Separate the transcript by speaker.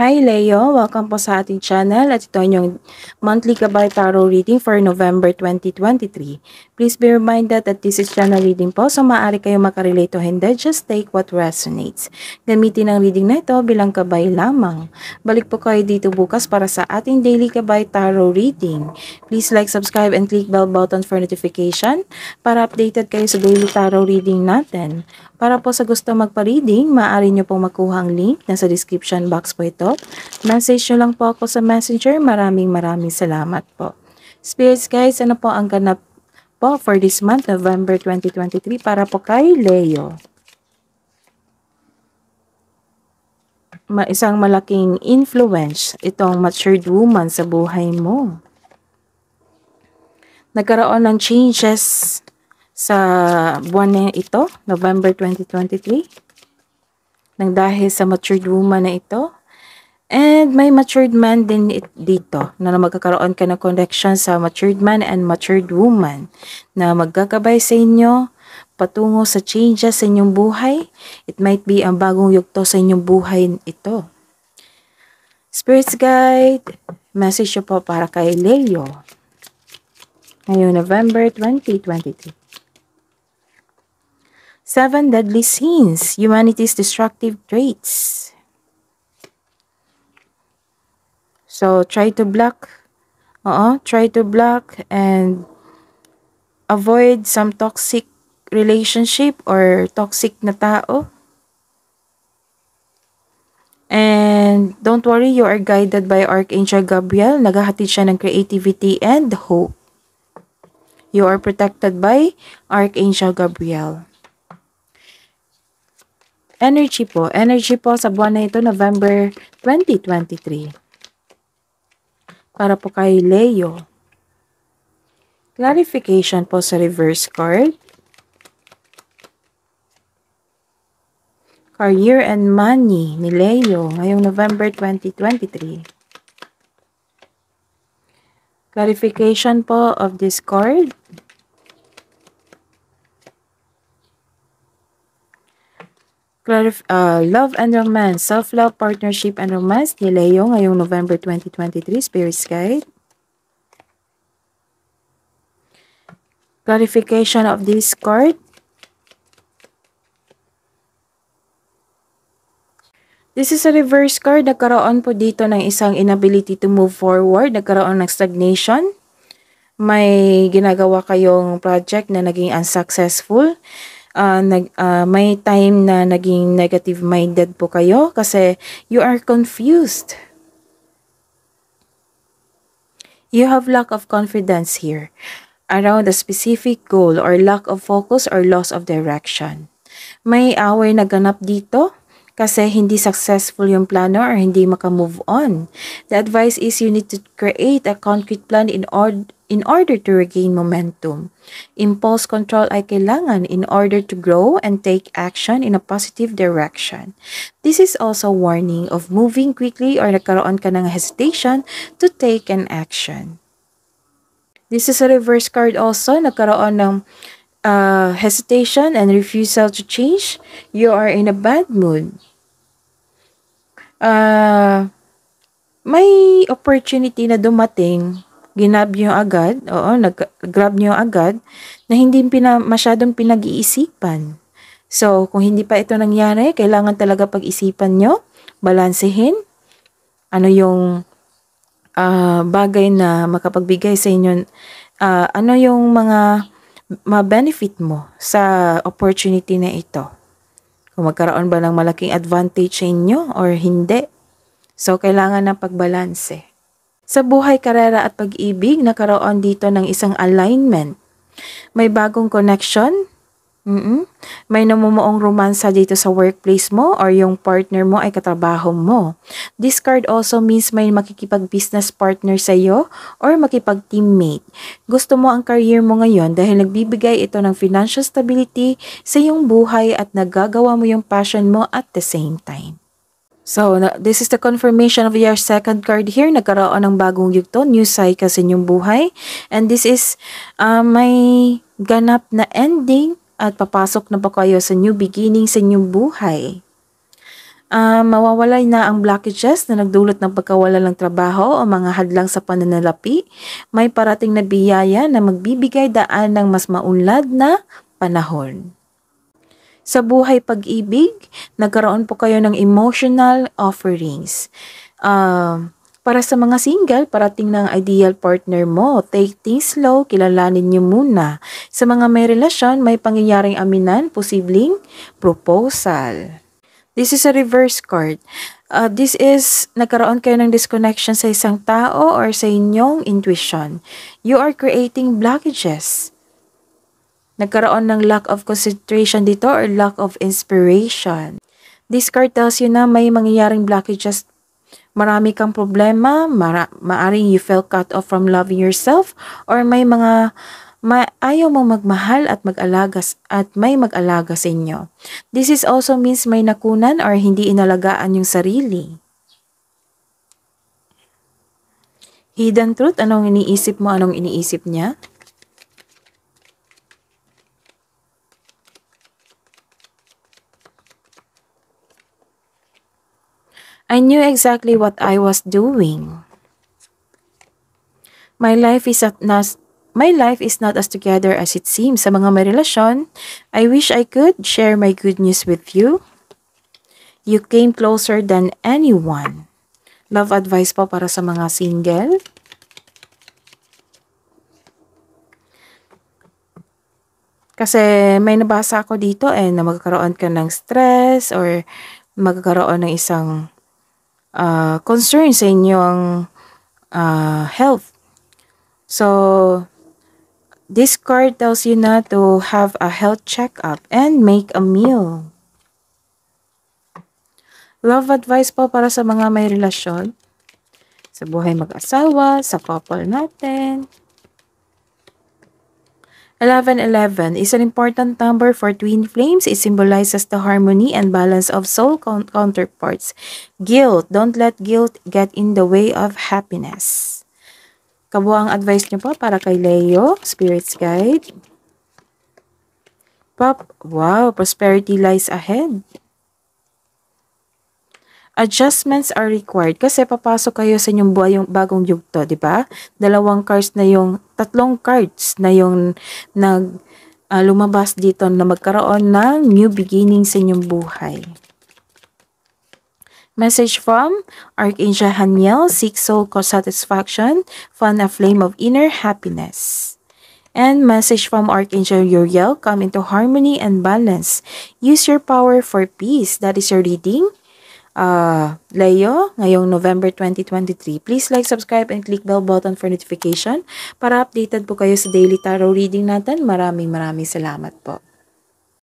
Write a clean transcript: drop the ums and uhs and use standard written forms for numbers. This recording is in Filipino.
Speaker 1: Hi Leo! Welcome po sa ating channel at ito yung monthly Gabay Tarot reading for November 2023. Please be reminded that this is channel reading po, so maaari kayo makarelate o hindi, just take what resonates. Gamitin ang reading na ito bilang gabay lamang. Balik po kayo dito bukas para sa ating daily Gabay Tarot reading. Please like, subscribe, and click bell button for notification para updated kayo sa daily tarot reading natin. Para po sa gusto magpa-reading, maaari nyo pong makuha ang link nasa description box po ito. Message nyo lang po ako sa messenger. Maraming salamat po. Spirits guys, ano po ang ganap po for this month, November 2023, para po kay Leo? Isang malaking influence itong matured woman sa buhay mo. Nagkaroon ng changes sa buwan na ito, November 2023, nang dahil sa matured woman na ito. And may matured man din dito na magkakaroon ka ng connection sa matured man and matured woman na maggagabay sa inyo patungo sa changes sa inyong buhay. It might be ang bagong yugto sa inyong buhay ito. Spirits Guide, message po para kay Leo ngayong November 2023. 7 deadly sins, humanity's destructive traits. So, try to block and avoid some toxic relationship or toxic na tao. And don't worry, you are guided by Archangel Gabriel. Naghahatid siya ng creativity and hope. You are protected by Archangel Gabriel. Energy po sa buwan na ito, November 2023. Para po kay Leo. Clarification po sa reverse card. Career and money ni Leo ngayong November 2023. Clarification po of this card. Love and romance, self-love, partnership, and romance ni Leo ngayong November 2023, Spirit's Guide. Clarification of this card. This is a reverse card. Nagkaroon po dito ng isang inability to move forward. Nagkaroon ng stagnation. May ginagawa kayong project na naging unsuccessful. May time na naging negative-minded po kayo kasi you are confused. You have lack of confidence here around a specific goal or lack of focus or loss of direction. May away na ganap dito kasi hindi successful yung plano or hindi maka-move on. The advice is you need to create a concrete plan in order to regain momentum. Impulse control ay kailangan in order to grow and take action in a positive direction. This is also warning of moving quickly or nagkaroon ka ng hesitation to take an action. This is a reverse card also. Nagkaroon ng hesitation and refusal to change. You are in a bad mood. May opportunity na dumating, ginab nyo agad, nag-grab nyo agad, na hindi masyadong pinag-iisipan. So, kung hindi pa ito nangyari, kailangan talaga pag-isipan nyo, balansehin, ano yung bagay na makapagbigay sa inyo, ano yung mga ma-benefit mo sa opportunity na ito. Kung magkaroon ba ng malaking advantage sa inyo or hindi. So, kailangan ng pagbalanse. Sa buhay, karera at pag-ibig, nakaroon dito ng isang alignment. May bagong connection. May namumuong romansa dito sa workplace mo or yung partner mo ay katrabaho mo. This card also means may makikipag-business partner sa iyo or makipag-teammate. Gusto mo ang career mo ngayon dahil nagbibigay ito ng financial stability sa iyong buhay at nagagawa mo yung passion mo at the same time. So, this is the confirmation of your second card here. Nagkaroon ng bagong yugto, new cycle sa inyong buhay. And this is may ganap na ending at papasok na ba kayo sa new beginning sa inyong buhay. Mawawalay na ang blockages na nagdulot ng pagkawala ng trabaho o mga hadlang sa pananalapi. May parating na biyaya na magbibigay daan ng mas maunlad na panahon. Sa buhay pag-ibig, nagkaroon po kayo ng emotional offerings. Para sa mga single, parating ng ideal partner mo. Take things slow, kilalanin niyo muna. Sa mga may relasyon, may pangyayaring aminan, posibleng proposal. This is a reverse card. This is, nagkaroon kayo ng disconnection sa isang tao or sa inyong intuition. You are creating blockages. Nagkaroon ng lack of concentration dito or lack of inspiration. This card tells you na may mangyayaring blockages. Marami kang problema, maaring you feel cut off from loving yourself, or may mga ayaw mong magmahal at may mag-alaga sa inyo. This is also means may nakunan or hindi inalagaan yung sarili. Hidden truth, anong iniisip mo, anong iniisip niya? I knew exactly what I was doing. My life is not as together as it seems. Sa mga may relasyon, I wish I could share my good news with you. You came closer than anyone. Love advice po para sa mga single. Kasi may nabasa ako dito na magkakaroon ka ng stress or magkakaroon ng isang concern sa inyong health. So, this card tells you na to have a health checkup and make a meal. Love advice po para sa mga may relasyon. Sa buhay mag-asawa, sa couple natin. 1111 is an important number for twin flames. It symbolizes the harmony and balance of soul counterparts. Guilt. Don't let guilt get in the way of happiness. Kabuang advice niyo po para kay Leo, Spirit's Guide. Wow, prosperity lies ahead. Adjustments are required kasi papasok kayo sa inyong buhay yung bagong yugto, di ba? Tatlong cards na yung lumabas dito na magkaroon ng new beginning sa inyong buhay. Message from Archangel Haniel, seek soul satisfaction, fan a flame of inner happiness. And message from Archangel Uriel, come into harmony and balance. Use your power for peace. That is your reading. Leo, ngayong November 2023. Please like, subscribe, and click bell button for notification para updated po kayo sa daily tarot reading natin. Maraming salamat po.